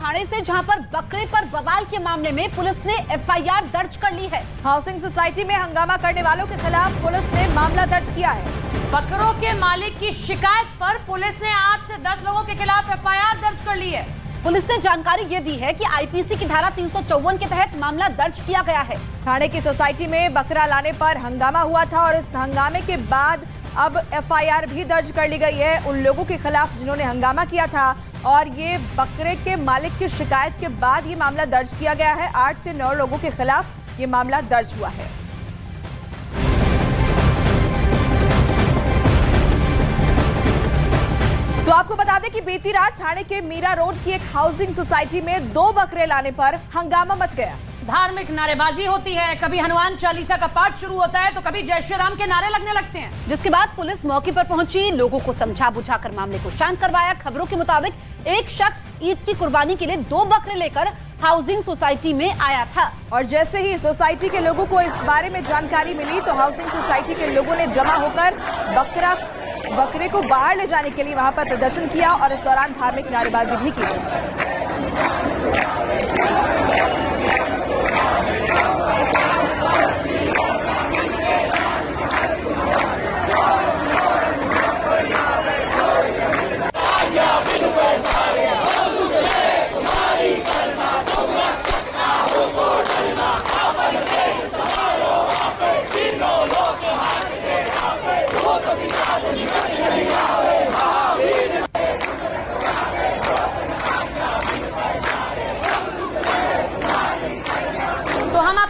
थाने से, जहां पर बकरे पर बवाल के मामले में पुलिस ने एफआईआर दर्ज कर ली है। हाउसिंग सोसाइटी में हंगामा करने वालों के खिलाफ पुलिस ने मामला दर्ज किया है। बकरों के मालिक की शिकायत पर पुलिस ने 8 से 10 लोगों के खिलाफ एफआईआर दर्ज कर ली है। पुलिस ने जानकारी ये दी है कि आईपीसी की धारा 354 के तहत मामला दर्ज किया गया है। थाने की सोसाइटी में बकरा लाने पर हंगामा हुआ था और इस हंगामे के बाद अब एफआईआर भी दर्ज कर ली गई है उन लोगों के खिलाफ जिन्होंने हंगामा किया था। और ये बकरे के मालिक की शिकायत के बाद ये मामला दर्ज किया गया है। 8 से 9 लोगों के खिलाफ ये मामला दर्ज हुआ है। तो आपको बता दें कि बीती रात थाने के मीरा रोड की एक हाउसिंग सोसाइटी में 2 बकरे लाने पर हंगामा मच गया। धार्मिक नारेबाजी होती है, कभी हनुमान चालीसा का पाठ शुरू होता है तो कभी जय श्री राम के नारे लगने लगते हैं, जिसके बाद पुलिस मौके पर पहुंची, लोगों को समझा बुझाकर मामले को शांत करवाया। खबरों के मुताबिक एक शख्स ईद की कुर्बानी के लिए 2 बकरे लेकर हाउसिंग सोसाइटी में आया था और जैसे ही सोसाइटी के लोगों को इस बारे में जानकारी मिली तो हाउसिंग सोसाइटी के लोगों ने जमा होकर बकरे को बाहर ले जाने के लिए वहां पर प्रदर्शन किया और इस दौरान धार्मिक नारेबाजी भी की।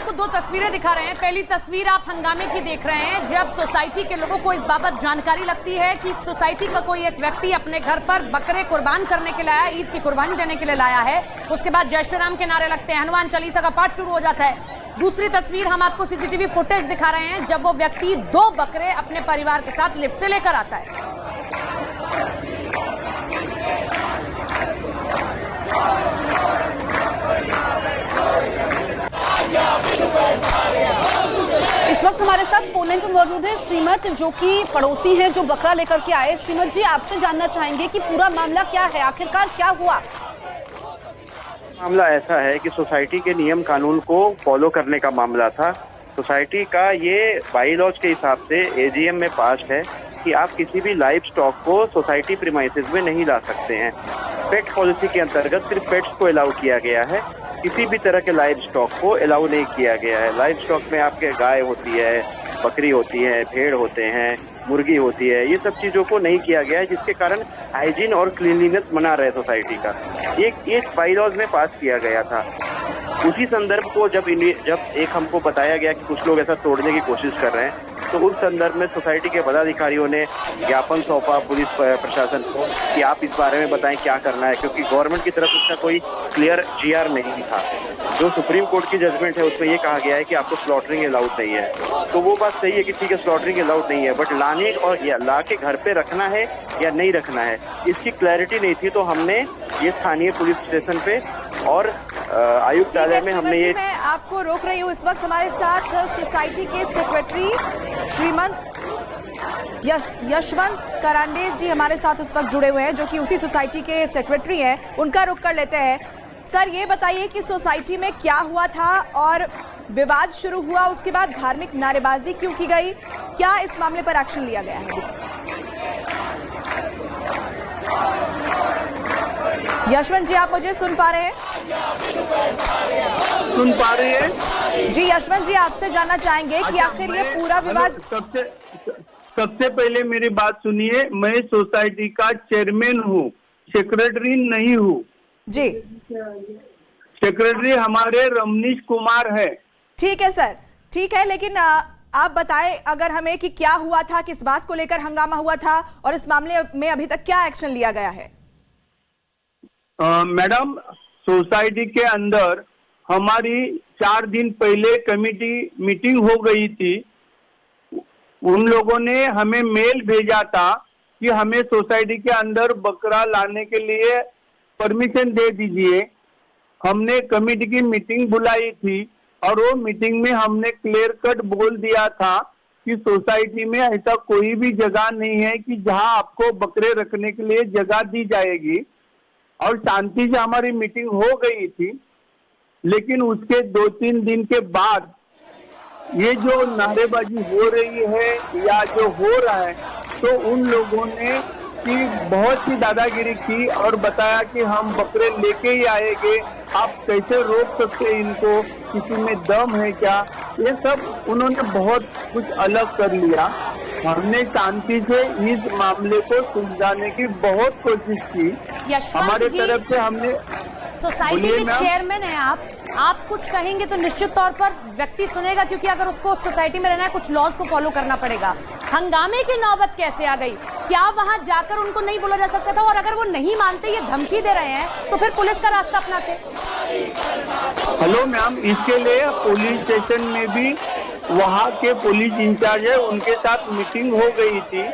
दो तस्वीरें दिखा रहे हैं। पहली तस्वीर आप हंगामे की देख रहे हैं जब सोसाइटी के लोगों को इस बाबत जानकारी लगती है कि सोसाइटी का कोई एक व्यक्ति अपने घर पर बकरे कुर्बान करने के लिए आया, ईद की कुर्बानी देने के लिए लाया है। उसके बाद जय श्री राम के नारे लगते हैं, हनुमान चालीसा का पाठ शुरू हो जाता है। दूसरी तस्वीर हम आपको सीसीटीवी फुटेज दिखा रहे हैं जब वो व्यक्ति 2 बकरे अपने परिवार के साथ लिफ्ट से लेकर आता है। इस वक्त हमारे साथ फोन लाइन पर मौजूद है श्रीमत, जो कि पड़ोसी हैं, जो बकरा लेकर के आए। श्रीमत जी, आपसे जानना चाहेंगे कि पूरा मामला क्या है, आखिरकार क्या हुआ? मामला ऐसा है कि सोसाइटी के नियम कानून को फॉलो करने का मामला था। सोसाइटी का ये बाई लॉज के हिसाब से एजीएम में पास है कि आप किसी भी लाइव स्टॉक को सोसाइटी प्रीमाइसेस में नहीं ला सकते हैं। पेट पॉलिसी के अंतर्गत सिर्फ पेट्स को अलाउ किया गया है, किसी भी तरह के लाइव स्टॉक को अलाउ नहीं किया गया है। लाइव स्टॉक में आपके गाय होती है, बकरी होती है, भेड़ होते हैं, मुर्गी होती है, ये सब चीज़ों को नहीं किया गया है, जिसके कारण हाइजीन और क्लीनलीनेस बना रहे सोसाइटी का। एक बाई लॉज में पास किया गया था। उसी संदर्भ को जब एक हमको बताया गया कि कुछ लोग ऐसा तोड़ने की कोशिश कर रहे हैं, तो उस संदर्भ में सोसाइटी के पदाधिकारियों ने ज्ञापन सौंपा पुलिस प्रशासन को कि आप इस बारे में बताएं क्या करना है, क्योंकि गवर्नमेंट की तरफ इसका कोई क्लियर जीआर नहीं था। जो सुप्रीम कोर्ट की जजमेंट है उसमें ये कहा गया है कि आपको स्लॉटरिंग अलाउड नहीं है, तो वो बात सही है कि ठीक है स्लॉटरिंग अलाउड नहीं है, बट लाने और ला के घर पे रखना है या नहीं रखना है, इसकी क्लैरिटी नहीं थी। तो हमने ये स्थानीय पुलिस स्टेशन पे और आयुक्तालय में हमने ये। मैं आपको रोक रही हूँ। इस वक्त हमारे साथ सोसाइटी के सेक्रेटरी श्रीमंत यशवंत करांडे जी हमारे साथ इस वक्त जुड़े हुए हैं, जो कि उसी सोसाइटी के सेक्रेटरी हैं। उनका रुख कर लेते हैं। सर, ये बताइए कि सोसाइटी में क्या हुआ था और विवाद शुरू हुआ, उसके बाद धार्मिक नारेबाजी क्यों की गई, क्या इस मामले पर एक्शन लिया गया है? यशवंत जी, आप मुझे सुन पा रहे हैं? सुन पा रही है जी। यशवंत जी, आपसे जानना चाहेंगे कि आखिर ये पूरा विवाद। सबसे पहले मेरी बात सुनिए। मैं सोसाइटी का चेयरमैन हूँ, सेक्रेटरी नहीं हूँ जी। सेक्रेटरी हमारे रमनीश कुमार है। ठीक है सर, ठीक है, लेकिन आप बताएं अगर हमें कि क्या हुआ था, किस बात को लेकर हंगामा हुआ था और इस मामले में अभी तक क्या एक्शन लिया गया है? मैडम, सोसाइटी के अंदर हमारी 4 दिन पहले कमेटी मीटिंग हो गई थी। उन लोगों ने हमें मेल भेजा था कि हमें सोसाइटी के अंदर बकरा लाने के लिए परमिशन दे दीजिए। हमने कमेटी की मीटिंग बुलाई थी और वो मीटिंग में हमने क्लियर कट बोल दिया था कि सोसाइटी में ऐसा कोई भी जगह नहीं है कि जहां आपको बकरे रखने के लिए जगह दी जाएगी। और शांति से हमारी मीटिंग हो गई थी। लेकिन उसके 2-3 दिन के बाद ये जो नारेबाजी हो रही है या जो हो रहा है, तो उन लोगों ने की बहुत सी दादागिरी की और बताया कि हम बकरे लेके ही आएंगे, आप कैसे रोक सकते हैं इनको, किसी में दम है क्या, ये सब उन्होंने बहुत कुछ अलग कर लिया। हमने शांति से इस मामले को सुलझाने की बहुत कोशिश की। हमारे तरफ से हमने सोसाइटी के चेयरमैन है आप कुछ कहेंगे तो निश्चित तौर पर व्यक्ति सुनेगा, क्योंकि अगर उसको सोसाइटी में रहना है कुछ लॉज को फॉलो करना पड़ेगा। हंगामे की नौबत कैसे आ गई? क्या वहां जाकर उनको नहीं बोला जा सकता था? और अगर वो नहीं मानते, ये धमकी दे रहे हैं, तो फिर पुलिस का रास्ता अपनाते। हेलो मैम, इसके लिए पुलिस स्टेशन में भी वहाँ के पुलिस इंचार्ज है, उनके साथ मीटिंग हो गई थी।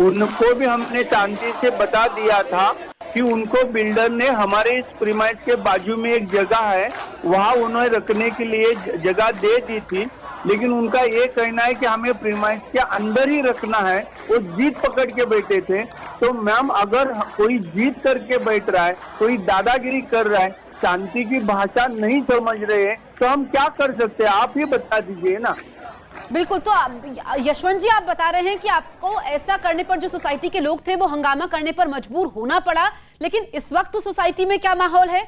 उनको भी हमने शांति से बता दिया था कि उनको बिल्डर ने हमारे इस प्रीमाइस के बाजू में एक जगह है, वहाँ उन्हें रखने के लिए जगह दे दी थी। लेकिन उनका ये कहना है कि हमें प्रीमाइस के अंदर ही रखना है। वो जीत पकड़ के बैठे थे। तो मैम, अगर कोई जीत करके बैठ रहा है, कोई दादागिरी कर रहा है, शांति की भाषा नहीं समझ रहे हैं, तो हम क्या कर सकते हैं? आप ही बता दीजिए ना। बिल्कुल, तो यशवंत जी, आप बता रहे हैं कि आपको ऐसा करने पर जो सोसाइटी के लोग थे वो हंगामा करने पर मजबूर होना पड़ा, लेकिन इस वक्त तो सोसाइटी में क्या माहौल है?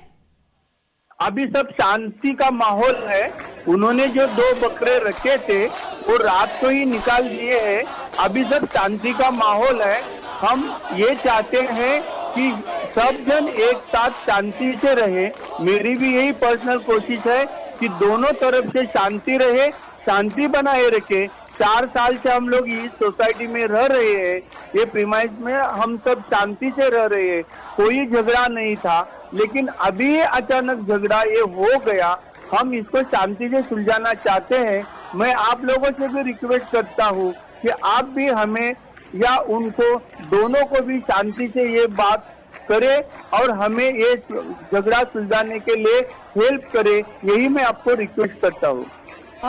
अभी सब शांति का माहौल है। उन्होंने जो 2 बकरे रखे थे वो रात को ही निकाल दिए हैं। अभी सब शांति का माहौल है। हम ये चाहते हैं कि सब जन एक साथ शांति से रहे। मेरी भी यही पर्सनल कोशिश है कि दोनों तरफ से शांति रहे, शांति बनाए रखे। 4 साल से हम लोग इस सोसाइटी में रह रहे हैं, ये प्रीमाइस में हम सब शांति से रह रहे हैं, कोई झगड़ा नहीं था। लेकिन अभी अचानक झगड़ा ये हो गया। हम इसको शांति से सुलझाना चाहते हैं। मैं आप लोगों से भी रिक्वेस्ट करता हूँ कि आप भी हमें या उनको दोनों को भी शांति से ये बात करे और हमें ये झगड़ा सुलझाने के लिए हेल्प करे। यही मैं आपको रिक्वेस्ट करता हूँ।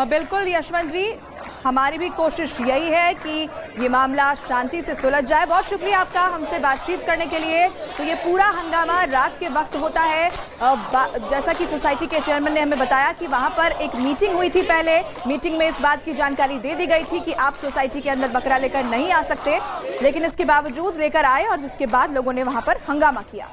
बिल्कुल यशवंत जी, हमारी भी कोशिश यही है कि ये मामला शांति से सुलझ जाए। बहुत शुक्रिया आपका हमसे बातचीत करने के लिए। तो ये पूरा हंगामा रात के वक्त होता है। जैसा कि सोसाइटी के चेयरमैन ने हमें बताया कि वहां पर एक मीटिंग हुई थी। पहले मीटिंग में इस बात की जानकारी दे दी गई थी कि आप सोसाइटी के अंदर बकरा लेकर नहीं आ सकते, लेकिन इसके बावजूद लेकर आए और जिसके बाद लोगों ने वहां पर हंगामा किया।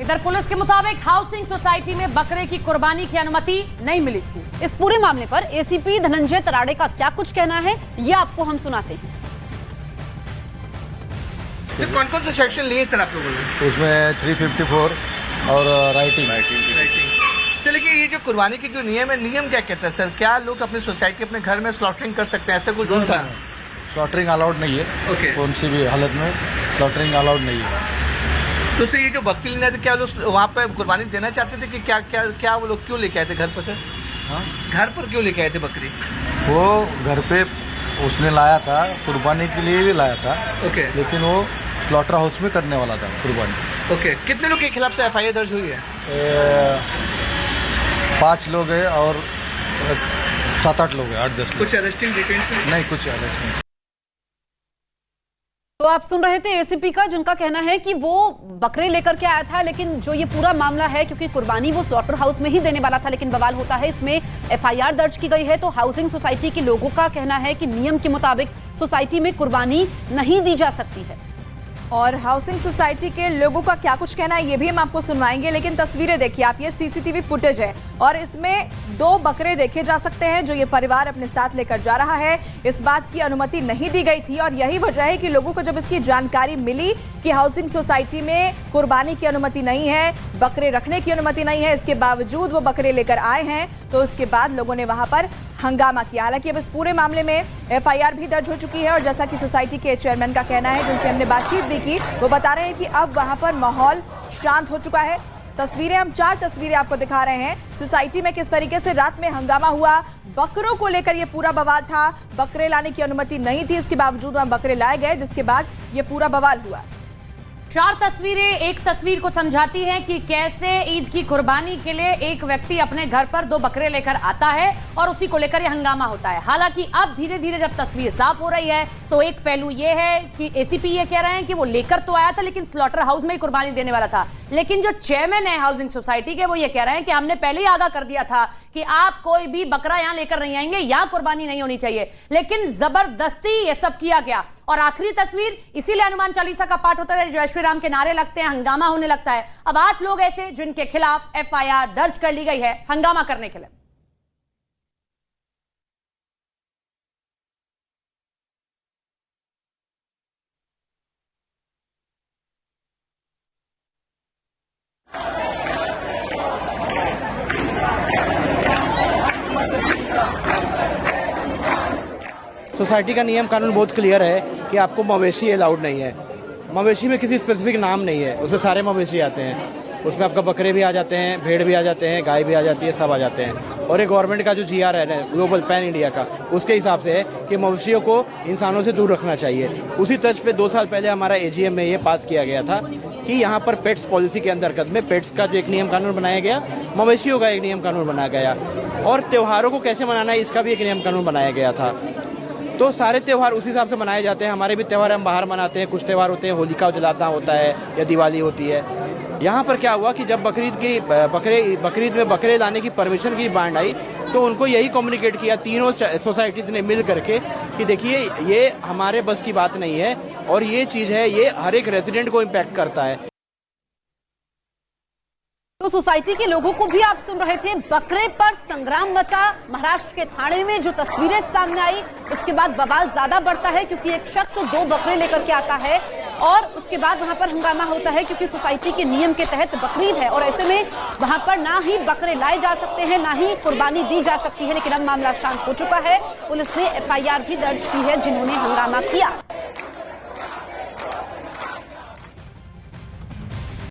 इधर पुलिस के मुताबिक हाउसिंग सोसाइटी में बकरे की कुर्बानी की अनुमति नहीं मिली थी। इस पूरे मामले पर एसीपी धनंजय तराड़े का क्या कुछ कहना है, ये आपको हम सुनाते हैं। सर, कौन-कौन से सेक्शन लिए सर आप लोगों ने? उसमें 354 और राइटिंग। सर, लेकिन ये जो कुर्बानी की जो नियम है, नियम क्या कहता है सर? क्या लोग अपनी सोसाइटी अपने घर में स्लॉटरिंग कर सकते हैं? ऐसा कुछ रूल था? स्लॉटरिंग अलाउड नहीं है। ओके। कौन सी भी हालत में स्लॉटरिंग अलाउड नहीं है। तो सर, ये जो बकरी लेना थे, क्या लोग वहाँ पे कुर्बानी देना चाहते थे कि क्या वो लोग क्यों लेके आए थे घर पर सर? हाँ, घर पर क्यों लेके आए थे बकरी? वो घर पे उसने लाया था, कुर्बानी के लिए भी लाया था। ओके। लेकिन वो स्लॉटर हाउस में करने वाला था कुर्बानी। ओके। कितने लोग के खिलाफ से FIR दर्ज हुई है? 5 लोग है और 7-8 लोग है, 8-10 लोग। कुछ अरेस्टिंग डिटेंशन? नहीं, कुछ अरेस्ट नहीं। तो आप सुन रहे थे एसीपी का, जिनका कहना है कि वो बकरे लेकर के आया था, लेकिन जो ये पूरा मामला है, क्योंकि कुर्बानी वो स्लॉटर हाउस में ही देने वाला था, लेकिन बवाल होता है इसमें FIR दर्ज की गई है। तो हाउसिंग सोसाइटी के लोगों का कहना है कि नियम के मुताबिक सोसाइटी में कुर्बानी नहीं दी जा सकती है। और हाउसिंग सोसाइटी के लोगों का क्या कुछ कहना है ये भी हम आपको सुनवाएंगे। लेकिन तस्वीरें देखिए आप, ये CCTV फुटेज है और इसमें 2 बकरे देखे जा सकते हैं जो ये परिवार अपने साथ लेकर जा रहा है। इस बात की अनुमति नहीं दी गई थी और यही वजह है कि लोगों को जब इसकी जानकारी मिली कि हाउसिंग सोसाइटी में कुर्बानी की अनुमति नहीं है, बकरे रखने की अनुमति नहीं है, इसके बावजूद वो बकरे लेकर आए हैं, तो इसके बाद लोगों ने वहां पर हंगामा किया। हालांकि अब इस पूरे मामले में FIR भी दर्ज हो चुकी है और जैसा कि सोसाइटी के चेयरमैन का कहना है, जिनसे हमने बातचीत भी की, वो बता रहे हैं कि अब वहां पर माहौल शांत हो चुका है। तस्वीरें, हम 4 तस्वीरें आपको दिखा रहे हैं सोसाइटी में किस तरीके से रात में हंगामा हुआ। बकरों को लेकर ये पूरा बवाल था, बकरे लाने की अनुमति नहीं थी, इसके बावजूद वहां बकरे लाए गए, जिसके बाद ये पूरा बवाल हुआ। चार तस्वीरें एक तस्वीर को समझाती हैं कि कैसे ईद की कुर्बानी के लिए एक व्यक्ति अपने घर पर 2 बकरे लेकर आता है और उसी को लेकर यह हंगामा होता है। हालांकि अब धीरे धीरे जब तस्वीर साफ हो रही है तो एक पहलू यह है कि एसीपी ये कह रहे हैं कि वो लेकर तो आया था लेकिन स्लॉटर हाउस में ही कुर्बानी देने वाला था, लेकिन जो चेयरमैन है हाउसिंग सोसाइटी के वो ये कह रहे हैं कि हमने पहले ही आगाह कर दिया था कि आप कोई भी बकरा यहां लेकर नहीं आएंगे, यहां कुर्बानी नहीं होनी चाहिए, लेकिन जबरदस्ती ये सब किया गया। और आखिरी तस्वीर, इसीलिए हनुमान चालीसा का पाठ होता है, जय श्री राम के नारे लगते हैं, हंगामा होने लगता है। अब 8 लोग ऐसे जिनके खिलाफ एफआईआर दर्ज कर ली गई है हंगामा करने के लिए। सोसाइटी का नियम कानून बहुत क्लियर है कि आपको मवेशी अलाउड नहीं है। मवेशी में किसी स्पेसिफिक नाम नहीं है, उसमें सारे मवेशी आते हैं, उसमें आपका बकरे भी आ जाते हैं, भेड़ भी आ जाते हैं, गाय भी आ जाती है, सब आ जाते हैं। और ये गवर्नमेंट का जो जीआर है ग्लोबल पैन इंडिया का, उसके हिसाब से है कि मवेशियों को इंसानों से दूर रखना चाहिए। उसी तर्ज पे 2 साल पहले हमारा एजीएम में ये पास किया गया था कि यहाँ पर पेट्स पॉलिसी के अंतर्गत में पेट्स का जो एक नियम कानून बनाया गया, मवेशियों का एक नियम कानून बनाया गया और त्योहारों को कैसे मनाना है इसका भी एक नियम कानून बनाया गया था। तो सारे त्यौहार उस हिसाब से मनाए जाते हैं। हमारे भी त्यौहार हम बाहर मनाते हैं, कुछ त्यौहार होते हैं होलिका जलाना होता है या दिवाली होती है। यहाँ पर क्या हुआ कि जब बकरीद में बकरे लाने की परमिशन की बांड आई तो उनको यही कम्युनिकेट किया तीनों सोसाइटीज ने मिल करके कि देखिए ये हमारे बस की बात नहीं है और ये चीज है, ये हर एक रेजिडेंट को इम्पैक्ट करता है। तो सोसाइटी के लोगों को भी आप सुन रहे थे, बकरे पर संग्राम मचा। महाराष्ट्र के थाने में जो तस्वीरें सामने आई उसके बाद बवाल ज्यादा बढ़ता है क्योंकि एक शख्स 2 बकरे लेकर के आता है और उसके बाद वहां पर हंगामा होता है क्योंकि सोसाइटी के नियम के तहत बकरीद है और ऐसे में वहां पर ना ही बकरे लाए जा सकते हैं ना ही कुर्बानी दी जा सकती है। लेकिन अब मामला शांत हो चुका है, पुलिस ने एफआईआर भी दर्ज की है जिन्होंने हंगामा किया।